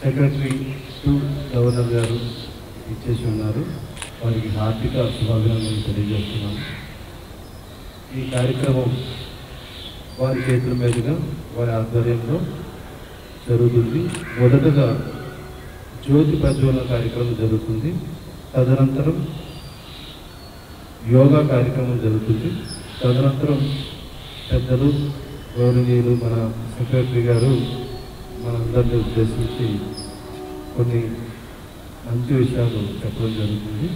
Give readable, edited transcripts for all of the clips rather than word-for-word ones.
Secretary to governor గారు ఇచ్చేసి ఉన్నారు. వారికి హార్దిక శుభాభినందనలు తెలియజేస్తున్నాను. ఈ కార్యక్రమం వారి చేతుల మీదుగా వారి ఆధ్వర్యంలో జరుగుతుంది. మొదటగా జ్యోతి ప్రజ్వలన కార్యక్రమం జరుగుతుంది. తదనంతరం యోగా కార్యక్రమం జరుగుతుంది. తదనంతరం పెద్దలు గౌరవనీయులు మన సెక్రటరీ గారు మనందరినీ ఉద్దేశించి కొన్ని మంచి విషయాలు చెప్పడం జరుగుతుంది.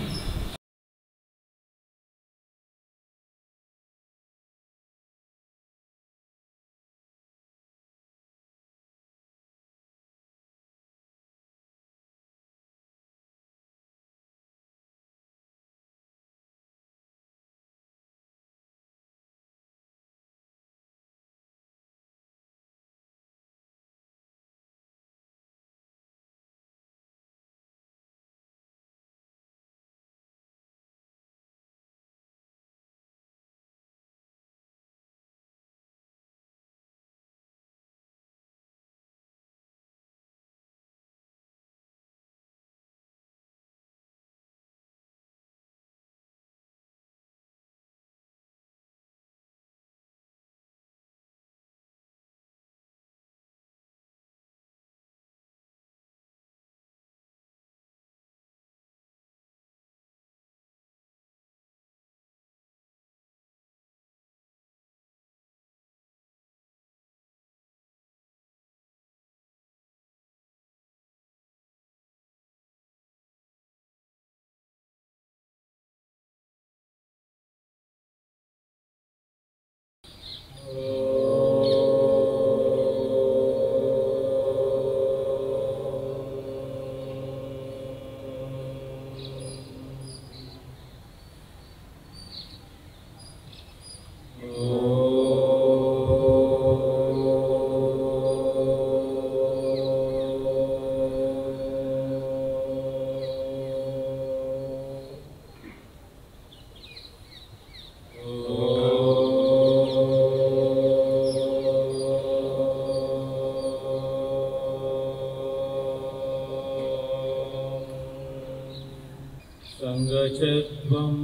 సంగచత్వం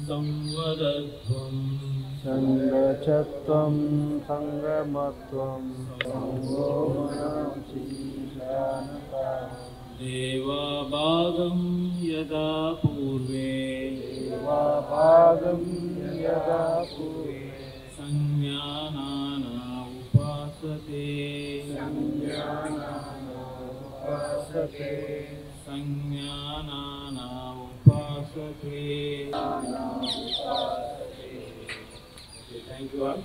సంవదత్వం సంగచత్వం సంగమత్వం దేవాభాగం యదా పూర్వే సంజ్ఞానానా ఉపాసతే సంజ్ఞానానా ఉపాసతే. Thank you all.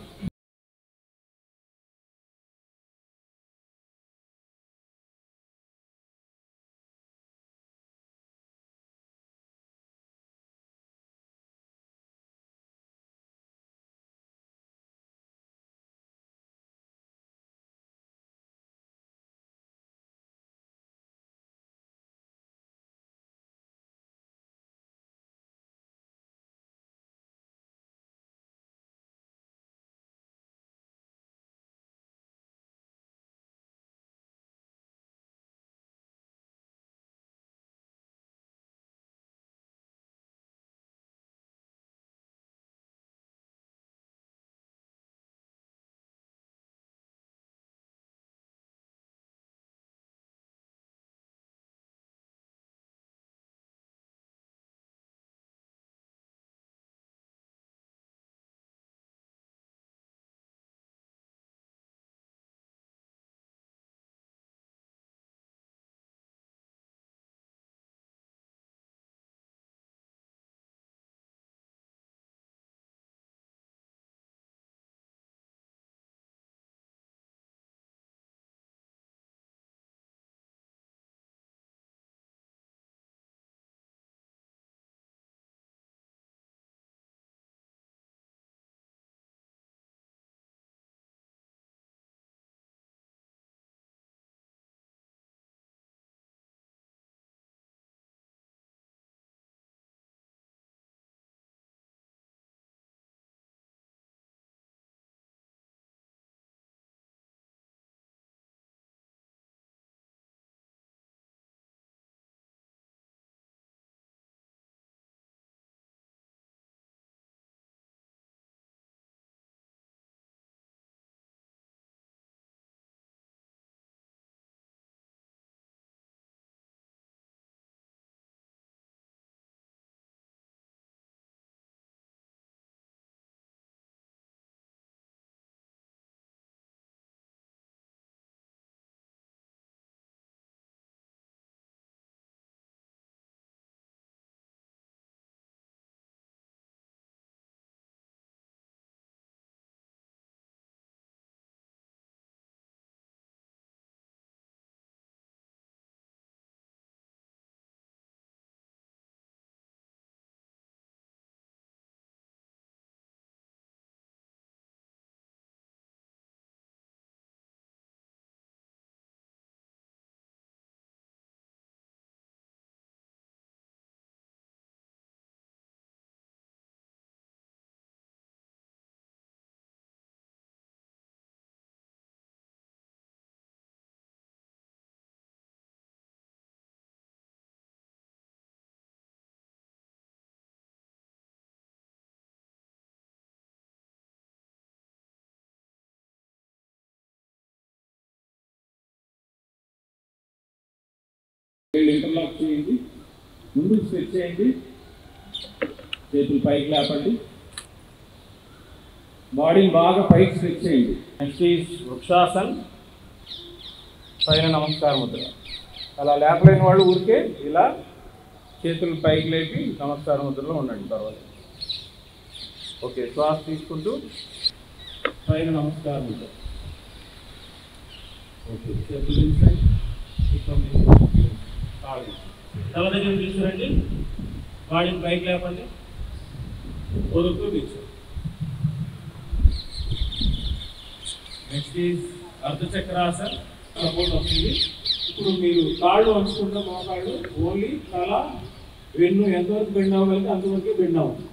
ఇంటర్లాక్ చేయండి, ముందుకు స్ట్రెచ్ చేయండి, చేతులు పైకి లేపండి, బాడీని బాగా పైకి స్ట్రెచ్ చేయండి. నెక్స్ట్ ఈజ్ వృక్షాసన్, పైన నమస్కార ముద్ర. అలా లేపలేని వాళ్ళు ఊరికే ఇలా చేతులు పైకి లేపి నమస్కార ముద్రలో ఉండండి, పర్వాలేదు. ఓకే, శ్వాస తీసుకుంటూ పైన నమస్కార ముద్ర. ఓకే, చేతులు తీసుకోండి, తల దగ్గర తీసుకురండి, బాడీని పైకి లేపండి, వదులుతూ తీసుకోండి. నెక్స్ట్ ఈజ్ అర్ధచక్రాసన్, సపోర్ట్ వస్తుంది. ఇప్పుడు మీరు కాళ్ళు వంచుకుంటే మోకాళ్ళు ఓన్లీ తల వెన్ను ఎంతవరకు బెండ్ అవ్వగలిగితే అంతవరకే బెండ్ అవ్వాలి.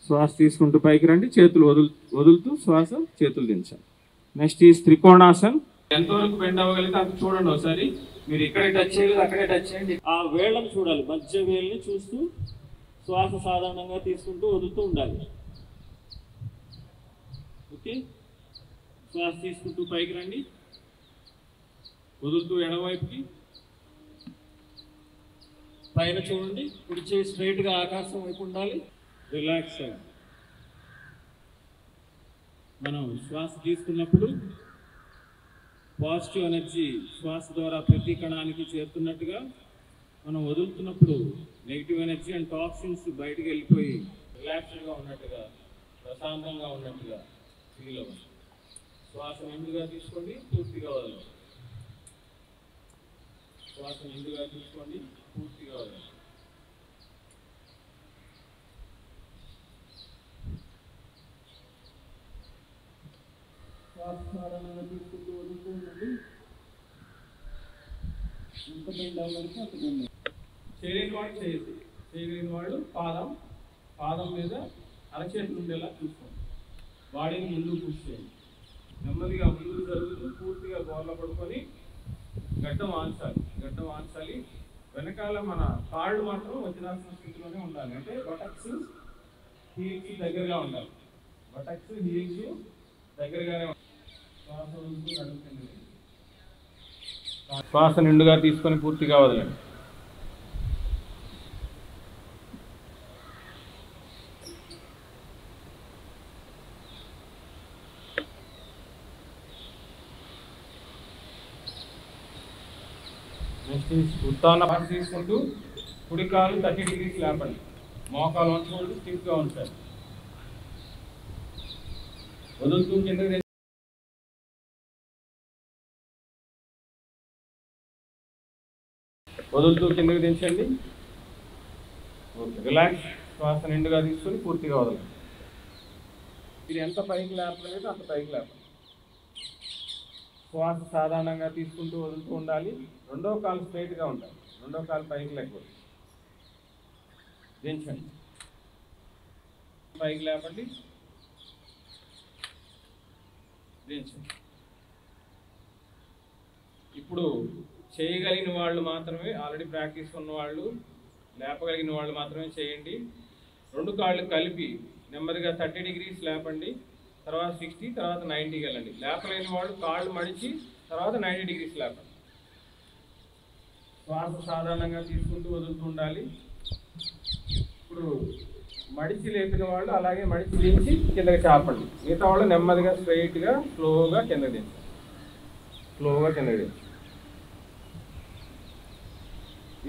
శ్వాస తీసుకుంటూ పైకి రండి, చేతులు వదులుతూ శ్వాస, చేతులు దించాలి. Next is trikonasan. ఎంతవరకు బెండ్ అవ్వగలిగితే అంత చూడండి ఒకసారి. మీరు ఇక్కడే టచ్ చేయలేదు, అక్కడే టచ్ చేయండి. ఆ వేళ్ళని చూడాలి, మధ్య వేళ్ళని చూస్తూ శ్వాస సాధారణంగా తీసుకుంటూ వదులుతూ ఉండాలి. ఓకే, శ్వాస తీసుకుంటూ పైకి రండి, వదులుతూ ఎడమవైపుకి, పైన చూడండి, కుడి చేయి స్ట్రైట్గా ఆకాశం వైపు ఉండాలి. రిలాక్స్ అవ్వండి. మనం శ్వాస తీసుకున్నప్పుడు పాజిటివ్ ఎనర్జీ శ్వాస ద్వారా ప్రతి కణానికి చేరుతున్నట్టుగా, మనం వదులుతున్నప్పుడు నెగిటివ్ ఎనర్జీ అండ్ టాక్సిన్స్ బయటకు వెళ్ళిపోయి రిలాక్స్డ్గా ఉన్నట్టుగా, ప్రశాంతంగా ఉన్నట్టుగా ఫీల్ అవ్వండి. శ్వాస నిండుగా తీసుకోండి, పూర్తిగా వదలండి. శ్వాస నిండుగా తీసుకోండి, పూర్తిగా వదలండి. శ్వాస సాధారణంగా తీసుకుంటూ వదులుతూ ఉండండి. ఎంత బెండ్ అవ్వగలిగితే అంత బెండ్. చేయలేని వాళ్ళు చేయొద్దు, చేయలేని వాళ్ళు పాదం మీద అరచేతులు ఉండేలా చూసుకోండి. బాడీని ముందుకు పుష్ చేయండి. నెమ్మదిగా ముందుకు జరుగుతూ పూర్తిగా గోర్ల పడుకొని గడ్డం ఆన్చాలి. వెనకాల మన కాళ్ళు మాత్రం వజ్రాసన స్థితిలోనే ఉండాలి. అంటే బటక్స్ హీల్స్ దగ్గరగా ఉండాలి. బటక్స్ హీల్స్ దగ్గరగానే ఉండాలి. శ్వాస నిండుగా తీసుకొని పూర్తిగా వదలండి. నెక్స్ట్ ఉత్తాన శ్వాస తీసుకుంటూ కుడి కాలు 30 degrees లేపండి, మోకాలు వంచుకుంటూ స్టిఫ్గా ఉంచాలి. వదులుతూ కిందకి దించండి. Okay, relax. శ్వాస నిండుగా తీసుకొని పూర్తిగా వదలండి. మీరు ఎంత పైకి లేపలేదు అంత పైకి లేపండి. శ్వాస సాధారణంగా తీసుకుంటూ వదులుతూ ఉండాలి. రెండో కాలు స్ట్రైట్గా ఉండాలి, రెండో కాలు పైకి లేకపోతే దించండి. పైకి లేపండి, దించండి. ఇప్పుడు చేయగలిగిన వాళ్ళు మాత్రమే, ఆల్రెడీ ప్రాక్టీస్ ఉన్న వాళ్ళు, లేపగలిగిన వాళ్ళు మాత్రమే చేయండి. రెండు కాళ్ళు కలిపి నెమ్మదిగా 30 degrees లేపండి, తర్వాత 60, తర్వాత 90కి వెళ్ళండి. లేపలేని వాళ్ళు కాళ్ళు మడిచి తర్వాత 90 degrees లేపండి. శ్వాస సాధారణంగా తీసుకుంటూ వదులుతూ ఉండాలి. ఇప్పుడు మడిచి లేపిన వాళ్ళు అలాగే మడిచి దించి కిందకి చాపండి. మిగతా వాళ్ళు నెమ్మదిగా స్ట్రైట్గా స్లోగా కిందకి దించండి.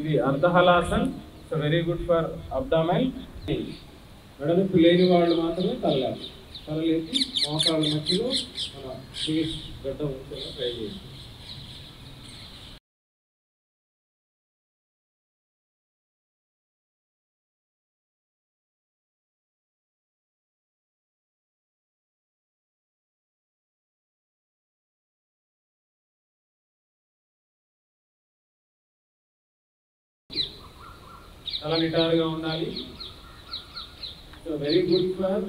ఇది అర్ధహలాసన్. It's very good for abdomen. నడుము లేని వాళ్ళు మాత్రమే తలలేపి మోకాళ్ళ మధ్యలో మన ఫేస్ గడ్డ ఉంచేలా ట్రై చేయండి. చాలా నిటారుగా ఉండాలి. So very good for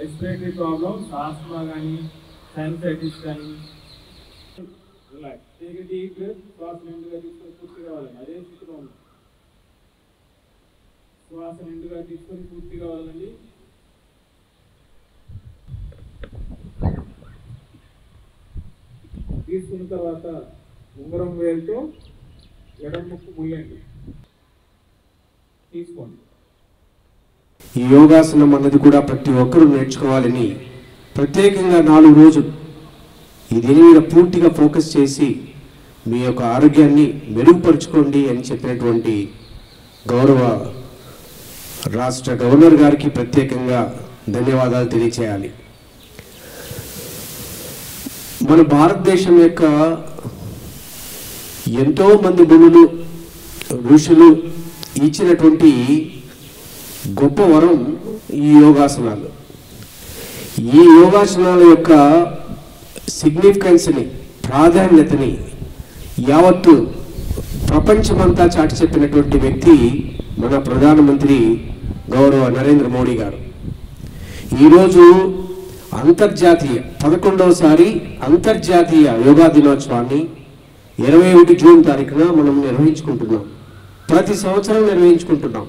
respiratory problems, asthma కానీ, సైనసైటిస్ కానీ. Relax, take a deep breath. శ్వాస నిండుగా తీసుకొని పూర్తిగా వదలండి. అదే స్థితిలో ఉంది. శ్వాస నిండుగా తీసుకొని పూర్తిగా వదలండి. తీసుకున్న తర్వాత ఉంగరం వేలుతో ఎడమ ముక్కు ముయ్యండి, తీసుకోండి. ఈ యోగాసనం అన్నది కూడా ప్రతి ఒక్కరూ నేర్చుకోవాలని ప్రత్యేకంగా 4 రోజులు దీని మీద పూర్తిగా ఫోకస్ చేసి మీ యొక్క ఆరోగ్యాన్ని మెరుగుపరుచుకోండి అని చెప్పినటువంటి గౌరవ రాష్ట్ర గవర్నర్ గారికి ప్రత్యేకంగా ధన్యవాదాలు తెలియచేయాలి. మన భారతదేశం యొక్క ఎంతో మంది మునులు ఋషులు ఇచ్చినటువంటి గొప్ప వరం ఈ యోగాసనాలు. ఈ యోగాసనాల యొక్క సిగ్నిఫికెన్స్ని, ప్రాధాన్యతని యావత్తు ప్రపంచమంతా చాటి చెప్పినటువంటి వ్యక్తి మన ప్రధానమంత్రి గౌరవ నరేంద్ర మోడీ గారు. ఈరోజు అంతర్జాతీయ 11వసారి అంతర్జాతీయ యోగా దినోత్సవాన్ని 21 జూన్ తారీఖున మనం నిర్వహించుకుంటున్నాం. ప్రతి సంవత్సరం నిర్వహించుకుంటున్నాం.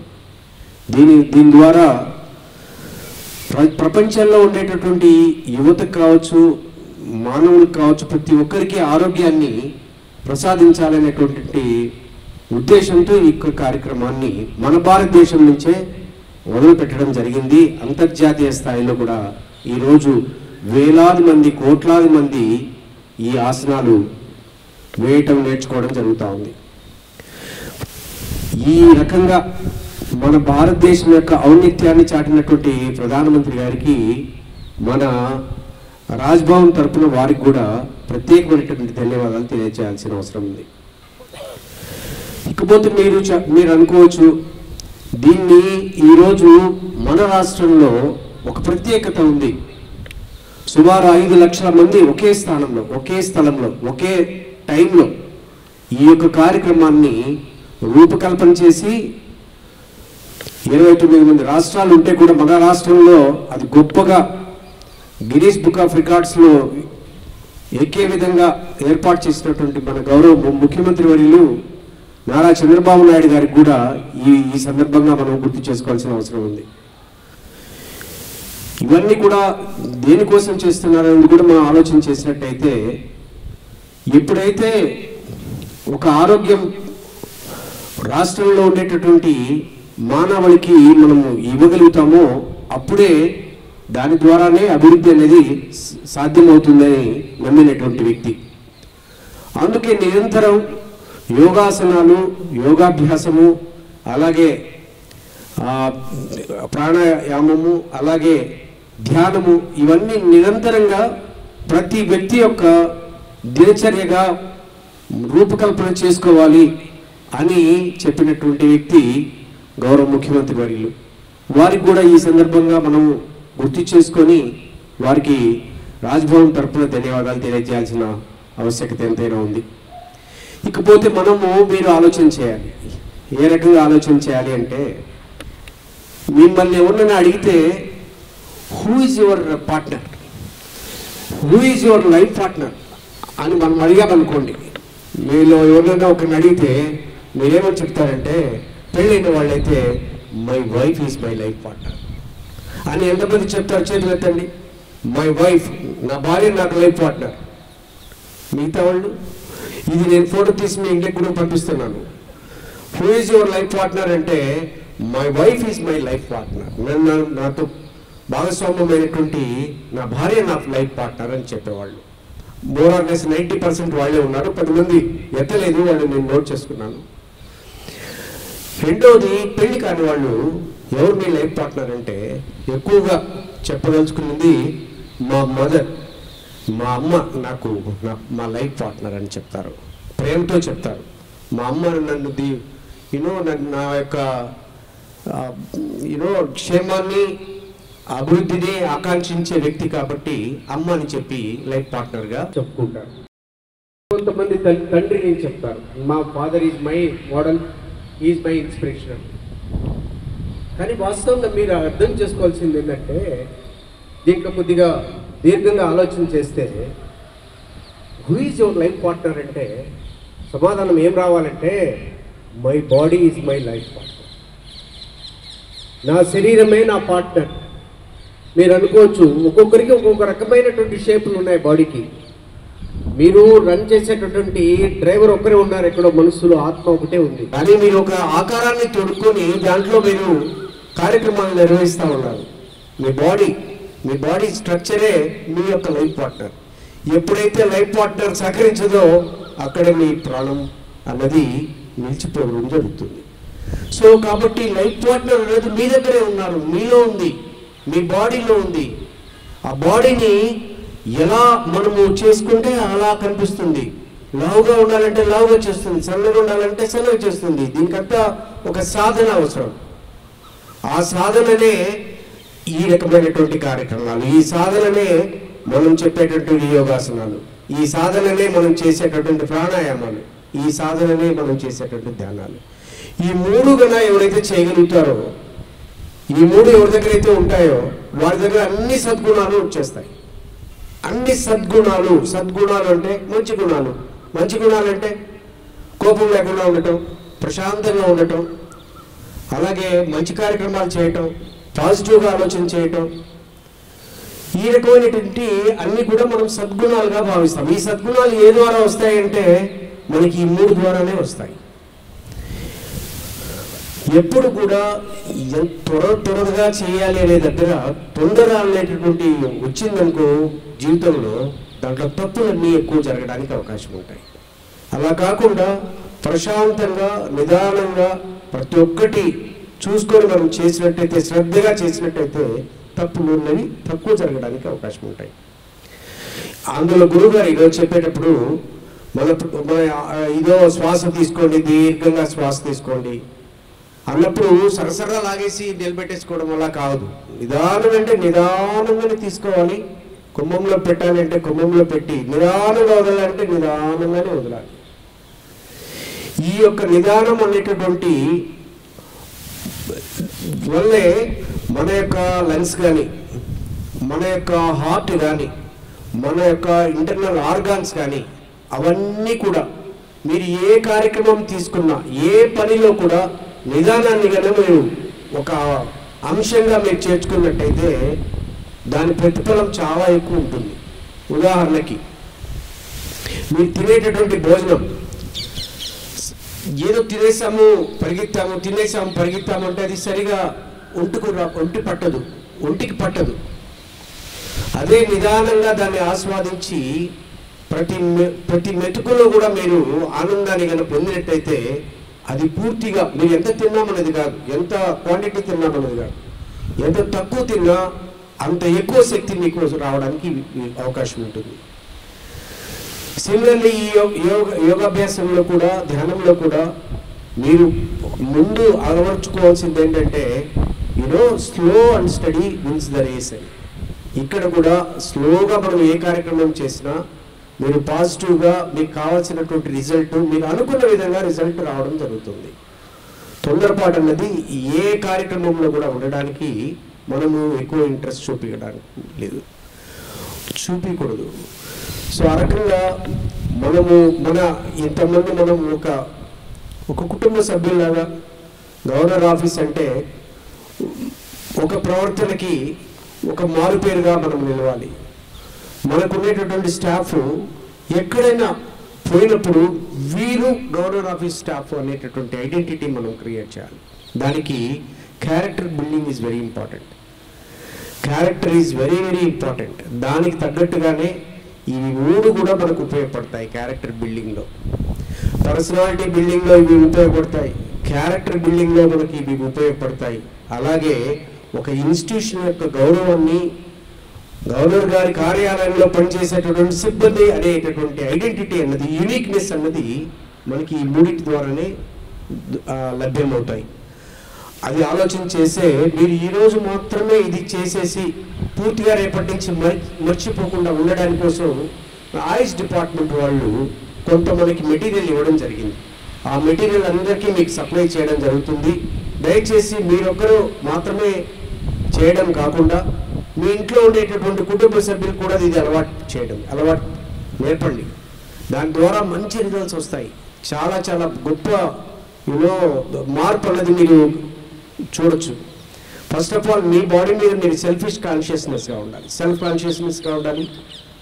దీని ద్వారా ప్రపంచంలో ఉండేటటువంటి యువతకు కావచ్చు, మానవులకు కావచ్చు, ప్రతి ఒక్కరికి ఆరోగ్యాన్ని ప్రసాదించాలనేటువంటి ఉద్దేశంతో ఈ కార్యక్రమాన్ని మన భారతదేశం నుంచే మొదలుపెట్టడం జరిగింది. అంతర్జాతీయ స్థాయిలో కూడా ఈరోజు వేలాది మంది, కోట్లాది మంది ఈ ఆసనాలు వేయటం నేర్చుకోవడం జరుగుతూ ఉంది. ఈ రకంగా మన భారతదేశం యొక్క ఔన్నత్యాన్ని చాటినటువంటి ప్రధానమంత్రి గారికి మన రాజ్భవన్ తరపున వారికి కూడా ప్రత్యేకమైనటువంటి ధన్యవాదాలు తెలియజేయాల్సిన అవసరం ఉంది. ఇకపోతే మీరు అనుకోవచ్చు, దీన్ని ఈరోజు మన రాష్ట్రంలో ఒక ప్రత్యేకత ఉంది. సుమారు 5 లక్షల మంది ఒకే స్థానంలో, ఒకే స్థలంలో, ఒకే టైంలో ఈ యొక్క కార్యక్రమాన్ని రూపకల్పన చేసి 29 మంది రాష్ట్రాలు ఉంటే కూడా మన రాష్ట్రంలో అది గొప్పగా గిన్నీస్ బుక్ ఆఫ్ రికార్డ్స్లో ఎక్కే విధంగా ఏర్పాటు చేసినటువంటి మన గౌరవ ముఖ్యమంత్రి వర్యులు నారా చంద్రబాబు నాయుడు గారికి కూడా ఈ సందర్భంగా మనం గుర్తు చేసుకోవాల్సిన అవసరం ఉంది. ఇవన్నీ కూడా దేనికోసం చేస్తున్నారని కూడా మనం ఆలోచన చేసినట్టయితే, ఎప్పుడైతే ఒక ఆరోగ్యం రాష్ట్రంలో ఉండేటటువంటి మానవుడికి మనము ఇవ్వగలుగుతామో అప్పుడే దాని ద్వారానే అభివృద్ధి అనేది సాధ్యమవుతుందని నమ్మినటువంటి వ్యక్తి. అందుకే నిరంతరం యోగాసనాలు, యోగాభ్యాసము, అలాగే ప్రాణాయామము, అలాగే ధ్యానము, ఇవన్నీ నిరంతరంగా ప్రతి వ్యక్తి యొక్క దినచర్యగా రూపకల్పన చేసుకోవాలి అని చెప్పినటువంటి వ్యక్తి గౌరవ ముఖ్యమంత్రి వర్యులు. వారికి కూడా ఈ సందర్భంగా మనం గుర్తు చేసుకొని వారికి రాజ్భవన్ తరపున ధన్యవాదాలు తెలియజేయాల్సిన ఆవశ్యకత ఎంతైనా ఉంది. ఇకపోతే మీరు ఆలోచన చేయాలి. ఏ రకంగా ఆలోచన చేయాలి అంటే, మిమ్మల్ని ఎవరినైనా అడిగితే who is your partner, who is your life partner అని మనం అడిగామనుకోండి. మీలో ఎవరినైనా ఒకరిని అడిగితే మీరేమని చెప్తారంటే, పెళ్ళైన వాళ్ళైతే my wife is my life partner అని ఎంతమంది చెప్తారు? చేతులు ఎత్తండి. మై వైఫ్, నా భార్య నాకు లైఫ్ పార్ట్నర్. మిగతా వాళ్ళు, ఇది నేను ఫోటో తీసి మీ ఇంటికి కూడా పంపిస్తున్నాను. Who is your life partner అంటే my wife is my life partner. నాతో భాగస్వామ్యమైనటువంటి నా భార్య నా లైఫ్ పార్ట్నర్ అని చెప్పేవాళ్ళు. మోర్ ఆర్ లెస్ 90% వాళ్ళే ఉన్నారు. 10 మంది ఎత్తలేదు, వాళ్ళు నేను నోట్ చేసుకున్నాను. రెండోది, పెళ్లి కాని వాళ్ళు ఎవరు మీ లైఫ్ పార్ట్నర్ అంటే ఎక్కువగా చెప్పదలుచుకున్నది మా మదర్, మా అమ్మ నాకు మా లైఫ్ పార్ట్నర్ అని చెప్తారు. ప్రేమతో చెప్తారు. మా అమ్మ నన్ను నా యొక్క క్షేమాన్ని, అభివృద్ధిని ఆకాంక్షించే వ్యక్తి కాబట్టి అమ్మ అని చెప్పి లైఫ్ పార్ట్నర్గా చెప్పుకుంటారు. కొంతమంది తండ్రిని చెప్తారు, మా father is my model, is my inspiration. కానీ వాస్తవంగా మీరు అర్థం చేసుకోవాల్సింది ఏంటంటే, దీంట్లో కొద్దిగా దీర్ఘంగా ఆలోచన చేస్తే who is your life partner అంటే సమాధానం ఏం రావాలంటే, my body is my life partner. నా శరీరమే నా పార్ట్నర్. మీరు అనుకోవచ్చు, ఒక్కొక్కరికి ఒక్కొక్క రకమైనటువంటి షేపులు ఉన్నాయి బాడీకి. మీరు రన్ చేసేటటువంటి డ్రైవర్ ఒక్కరే ఉన్నారు, ఎక్కడో మనసులో ఆత్మ ఒకటే ఉంది. కానీ మీరు ఒక ఆకారాన్ని తొడుక్కొని దాంట్లో మీరు కార్యక్రమాలు నిర్వహిస్తూ ఉన్నారు. మీ బాడీ స్ట్రక్చరే మీ యొక్క లైఫ్ పార్ట్నర్. ఎప్పుడైతే లైఫ్ పార్ట్నర్ సహకరించదో అక్కడే మీ ప్రాణం అన్నది నిలిచిపోవడం జరుగుతుంది. సో కాబట్టి లైఫ్ పార్ట్నర్ అనేది మీ దగ్గరే ఉన్నారు, మీలో ఉంది, మీ బాడీలో ఉంది. ఆ బాడీని ఎలా మనము చేసుకుంటే అలా కనిపిస్తుంది. లావుగా ఉండాలంటే లావుగా చేస్తుంది, సన్నగా ఉండాలంటే సన్నగా చేస్తుంది. దీనికంతా ఒక సాధన అవసరం. ఆ సాధననే ఈ రకమైనటువంటి కార్యక్రమాలు, ఈ సాధననే మనం చెప్పేటటువంటి యోగాసనాలు, ఈ సాధననే మనం చేసేటటువంటి ప్రాణాయామాలు, ఈ సాధననే మనం చేసేటటువంటి ధ్యానాలు. ఈ మూడు గన ఎవరైతే చేయగలుగుతారో, ఈ మూడు ఎవరి దగ్గర అయితే ఉంటాయో వారి దగ్గర అన్ని సద్గుణాలు వచ్చేస్తాయి. అన్ని సద్గుణాలు అంటే మంచి గుణాలు. మంచి గుణాలు అంటే కోపం లేకుండా ఉండటం, ప్రశాంతంగా ఉండటం, అలాగే మంచి కార్యక్రమాలు చేయటం, పాజిటివ్గా ఆలోచన చేయటం, ఈ రకమైనటువంటి అన్ని కూడా మనం సద్గుణాలుగా భావిస్తాం. ఈ సద్గుణాలు ఏ ద్వారా వస్తాయంటే మనకి ఈ మూడు ద్వారానే వస్తాయి. ఎప్పుడు కూడా త్వరగా చేయాలి అనే దగ్గర తొందర అనేటటువంటి వచ్చిందనుకో జీవితంలో, దాంట్లో తప్పులన్నీ ఎక్కువ జరగడానికి అవకాశం ఉంటాయి. అలా కాకుండా ప్రశాంతంగా నిదానంగా ప్రతి ఒక్కటి చూసుకొని మనం చేసినట్టయితే, శ్రద్ధగా చేసినట్టయితే తప్పులు ఉన్నవి తక్కువ జరగడానికి అవకాశం ఉంటాయి. అందులో గురువుగారు ఈరోజు చెప్పేటప్పుడు మన ఇదో శ్వాస తీసుకోండి, దీర్ఘంగా శ్వాస తీసుకోండి అన్నప్పుడు సరసగా లాగేసి నిలబెట్టేసుకోవడం వల్ల కాదు. నిదానం అంటే నిదానంగానే తీసుకోవాలి. కుంభంలో పెట్టాలి అంటే కుంభంలో పెట్టి, నిదానంగా వదలాలంటే నిదానంగానే వదలాలి. ఈ యొక్క నిదానం అనేటటువంటి వల్లే మన యొక్క లంగ్స్ కానీ, మన యొక్క హార్ట్ కానీ, మన యొక్క ఇంటర్నల్ ఆర్గాన్స్ కానీ అవన్నీ కూడా మీరు ఏ కార్యక్రమం తీసుకున్నా, ఏ పనిలో కూడా నిదానాన్ని కనుక మీరు ఒక అంశంగా మీరు చేర్చుకున్నట్టయితే దాని ప్రతిఫలం చాలా ఎక్కువ ఉంటుంది. ఉదాహరణకి మీరు తినేటటువంటి భోజనం, ఏదో తినేసాము పరిగెత్తాము అంటే అది సరిగా ఒంటికి పట్టదు. అదే నిదానంగా దాన్ని ఆస్వాదించి ప్రతి మెతుకులో కూడా మీరు ఆనందాన్ని కనుక పొందినట్టయితే అది పూర్తిగా మీరు ఎంత తిన్నామనేది కాదు, ఎంత క్వాంటిటీ తిన్నామనేది కాదు, ఎంత తక్కువ తిన్నా అంత ఎక్కువ శక్తి మీకు రావడానికి అవకాశం ఉంటుంది. సిమిలర్లీ ఈ యోగాభ్యాసంలో కూడా, ధ్యానంలో కూడా మీరు ముందు అలవర్చుకోవాల్సింది ఏంటంటే slow and steady wins the race అని. ఇక్కడ కూడా స్లోగా మనం ఏ కార్యక్రమం చేసినా మీరు పాజిటివ్గా మీకు కావాల్సినటువంటి రిజల్ట్, మీరు అనుకున్న విధంగా రిజల్ట్ రావడం జరుగుతుంది. తొందరపాటు అన్నది ఏ కార్యక్రమంలో కూడా ఉండడానికి మనము ఎక్కువ ఇంట్రెస్ట్ చూపించకూడదు. సో ఆ రకంగా ఇంతమంది మనం ఒక కుటుంబ సభ్యులాగా, గవర్నర్ ఆఫీస్ అంటే ఒక ప్రవర్తనకి ఒక మారుపేరుగా మనం నిలవాలి. మనకున్నటువంటి స్టాఫ్ ఎక్కడైనా పోయినప్పుడు వీరు గవర్నర్ ఆఫీస్ స్టాఫ్ అనేటటువంటి ఐడెంటిటీ మనం క్రియేట్ చేయాలి. దానికి character building is very important. దానికి తగ్గట్టుగానే ఈ మూడు కూడా మనకు ఉపయోగపడతాయి. క్యారెక్టర్ బిల్డింగ్లో, పర్సనాలిటీ బిల్డింగ్లో ఇవి ఉపయోగపడతాయి, క్యారెక్టర్ బిల్డింగ్లో మనకి ఇవి ఉపయోగపడతాయి. అలాగే ఒక ఇన్స్టిట్యూషన్ యొక్క గౌరవాన్ని, గవర్నర్ గారి కార్యాలయంలో పనిచేసేటటువంటి సిబ్బంది అనేటటువంటి ఐడెంటిటీ అన్నది, యూనిక్నెస్ అన్నది మనకి ఈ మూడింటి ద్వారానే లభ్యమవుతాయి. అది ఆలోచన చేసే మీరు ఈరోజు మాత్రమే ఇది చేసేసి పూర్తిగా రేపటి నుంచి మర్చిపోకుండా ఉండడానికి కోసం ఆయుష్ డిపార్ట్మెంట్ వాళ్ళు కొంత మనకి మెటీరియల్ ఇవ్వడం జరిగింది. ఆ మెటీరియల్ అందరికీ మీకు సప్లై చేయడం జరుగుతుంది. దయచేసి మీరొక్కరు మాత్రమే చేయడం కాకుండా మీ ఇంట్లో ఉండేటటువంటి కుటుంబ సభ్యులు కూడా ఇది అలవాటు నేర్పండి. దాని ద్వారా మంచి రిజల్ట్స్ వస్తాయి. చాలా చాలా గొప్ప మార్పు అన్నది మీరు చూడొచ్చు. First of all me body మీద మీరు సెల్ఫ్ కాన్షియస్నెస్గా ఉండాలి.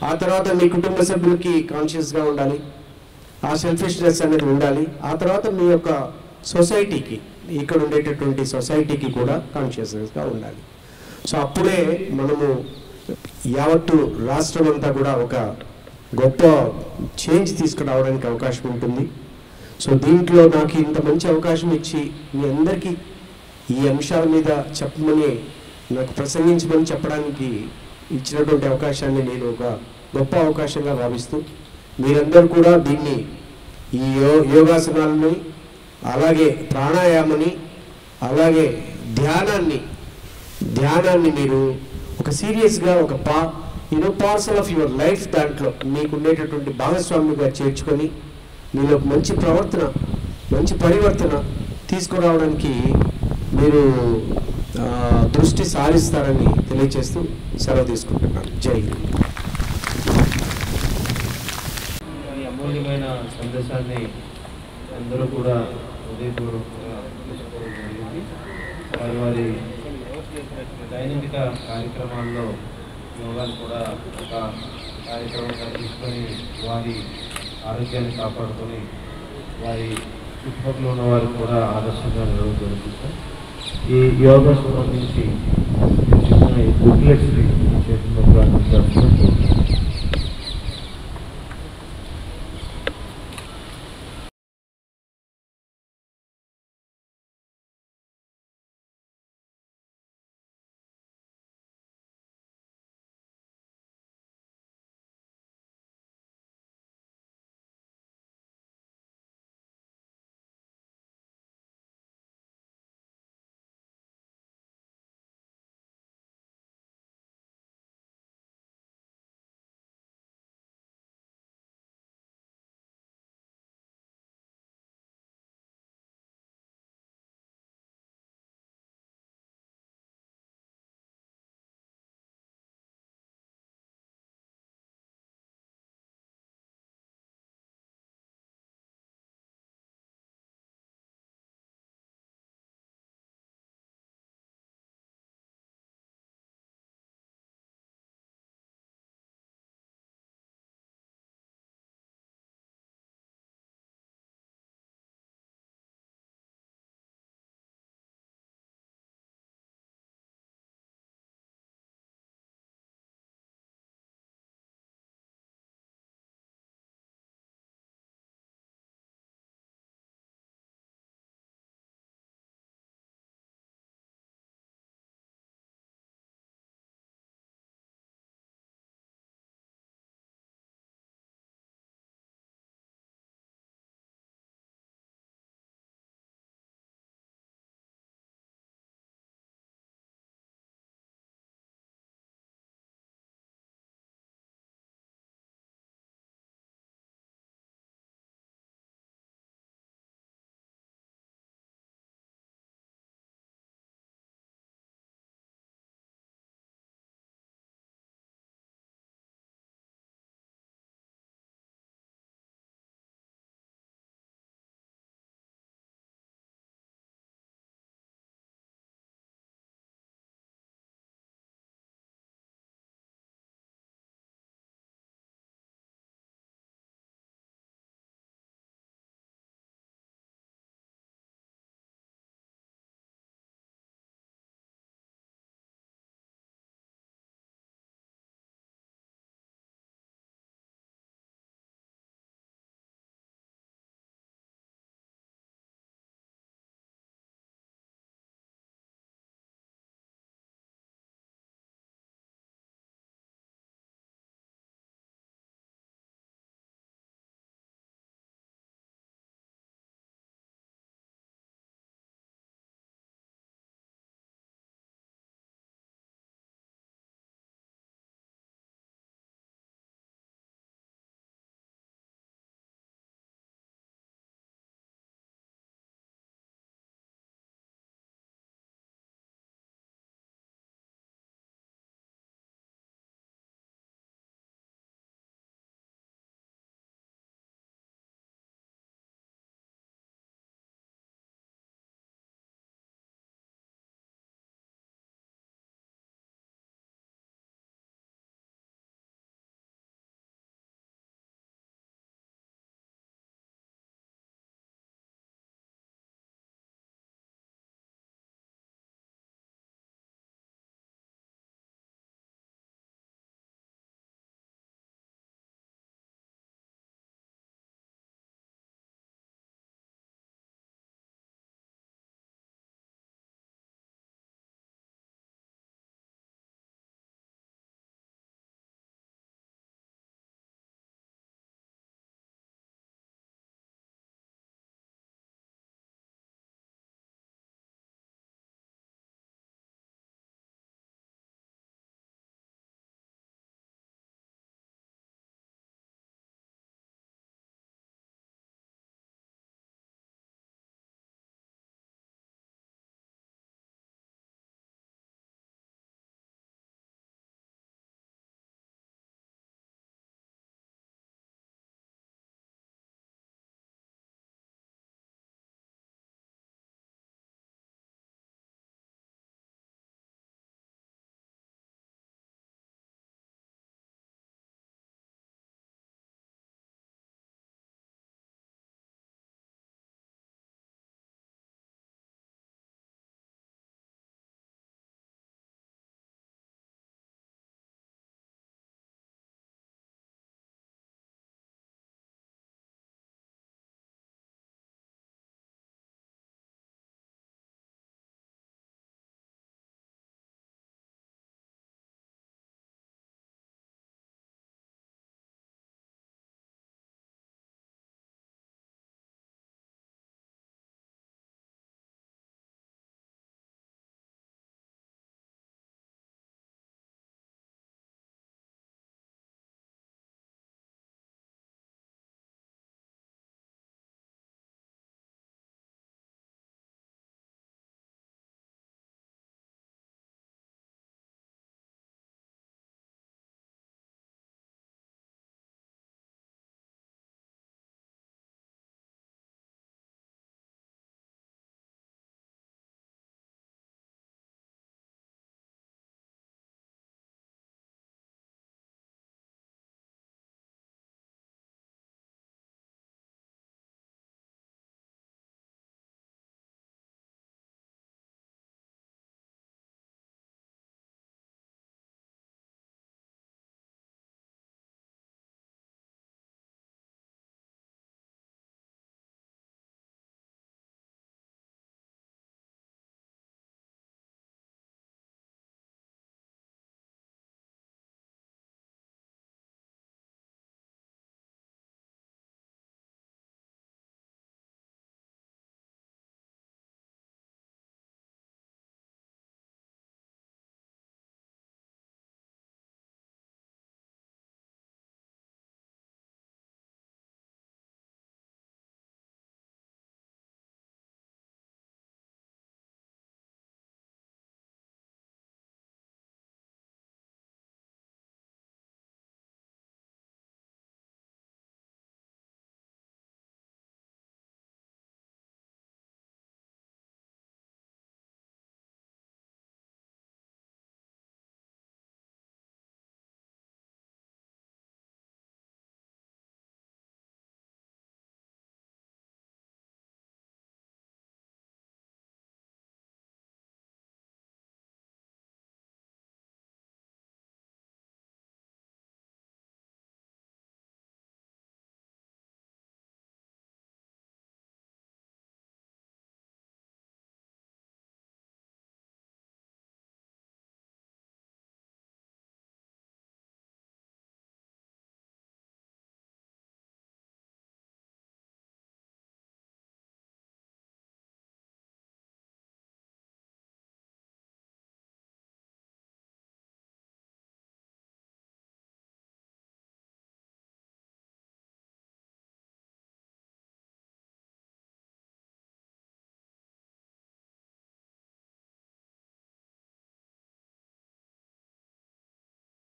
ఆ తర్వాత మీ కుటుంబ సభ్యులకి కాన్షియస్గా ఉండాలి, ఆ సెల్ఫిష్నెస్ అనేది ఉండాలి. ఆ తర్వాత మీ యొక్క సొసైటీకి, ఇక్కడ ఉండేటటువంటి సొసైటీకి కూడా కాన్షియస్నెస్గా ఉండాలి. సో అప్పుడే మనము యావత్తు రాష్ట్రం అంతా కూడా ఒక గొప్ప చేంజ్ తీసుకురావడానికి అవకాశం ఉంటుంది. సో దీంట్లో నాకు ఇంత మంచి అవకాశం ఇచ్చి మీ అందరికీ ఈ అంశాల మీద చెప్పమని, నాకు ప్రసంగించమని చెప్పడానికి ఇచ్చినటువంటి అవకాశాన్ని నేను ఒక గొప్ప అవకాశంగా భావిస్తూ, మీరందరూ కూడా దీన్ని ఈ యోగాసనాలని, అలాగే ప్రాణాయామని, అలాగే ధ్యానాన్ని మీరు ఒక సీరియస్గా ఒక పార్సల్ ఆఫ్ యువర్ లైఫ్ దాంట్లో మీకు ఉండేటటువంటి భాగస్వామిగా చేర్చుకొని మీలో మంచి ప్రవర్తన, మంచి పరివర్తన తీసుకురావడానికి మీరు దృష్టి సారిస్తారని తెలియజేస్తూ సెలవు తీసుకుంటున్నాను. జై హింద్. ఈ అమూల్యమైన సందేశాన్ని అందరూ కూడా హృదయపూర్వకంగా తీసుకోవడం జరిగింది. వారి దైనందిక కార్యక్రమాల్లో యోగాను కూడా ఒక కార్యక్రమంగా తీసుకొని వారి ఆరోగ్యాన్ని కాపాడుకొని వారి చుట్టుపక్కల ఉన్న వారికి కూడా ఆదర్శంగా నిర్వహిస్తారు. ఈ యోగా సంబంధించి బుక్లెట్స్ని చేస్తున్నప్పుడు